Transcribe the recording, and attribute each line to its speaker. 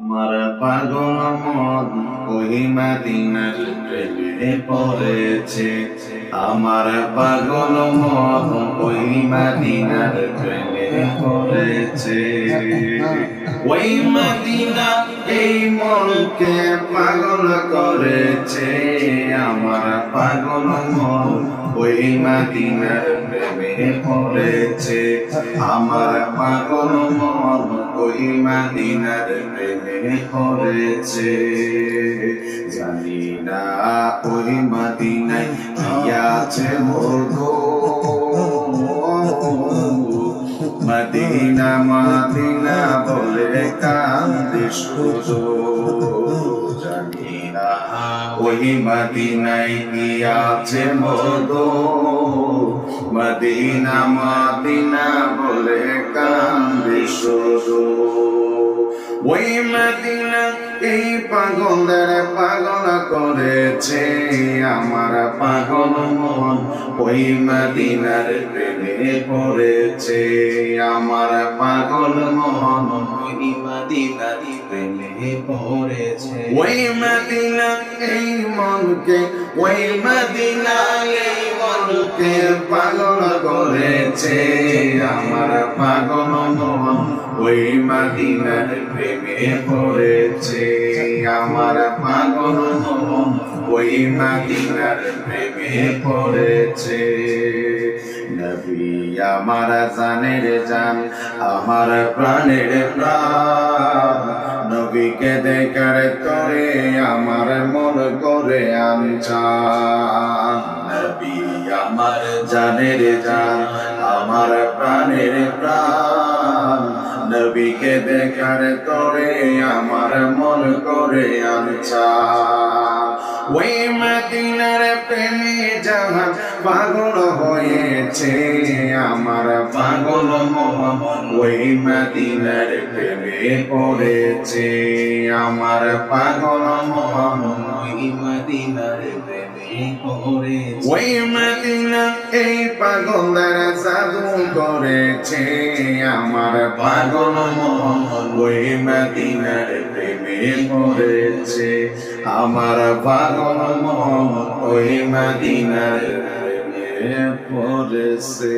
Speaker 1: আমার পাগল মন ওই মদিনার প্রেমে পড়েছে। আমার পাগল মন ওই মদিনার প্রেমে পড়েছে। ওই মদিনা এই মনকে পাগল করেছে। আমার পাগল মন ওই মদিনার প্রেমে পড়েছে। আমার পাগল মন ওই মদিনার প্রেমে পড়েছে। জানি না ওই মদিনায় কি আছে মধু, মদিনা মদিনা বলে কান্দে শুধু। জানি না ওই মদিনায় কি আছে মধু, মদিনা মদিনা বলে কান্দে শুধু। ওই মদিনা এই পাগলের পাগল করেছে। আমার পাগল মন ওই মদিনার প্রেমে পড়েছে। আমার পাগল মন ওই মদিনার প্রেমে পড়েছে। ওই মদিনা এই মনকে, ওই মদিনা এই মনকে পাগল করেছে। আমার পাগল মন ওই মদিনার প্রেমে পড়েছে। আমার পাগল মন ওই মদিনার প্রেমে পড়েছে। নবী আমার জানের জান, আমার প্রাণের প্রাণ। নবীকে দেখার তরে আমার মন করে আনছান। নবী আমার জানের জান, আমার প্রাণের প্রাণ। নবীকে দেখার তরে আমার মন করে আনছান। ওই মদিনার প্রেমে জাহান পাগল হয়েছে। আমার পাগল মন ওই মদিনার প্রেমে পড়েছে। আমার পাগল মন ওই মদিনার প্রেমে পড়েছে। ওই মদিনা এই পাগলের জাদু করেছে। আমার পাগল মন ওই মদিনার প্রেমে পড়েছে। আমার পাগল মন ওই মদিনার প্রেমে পড়েছে।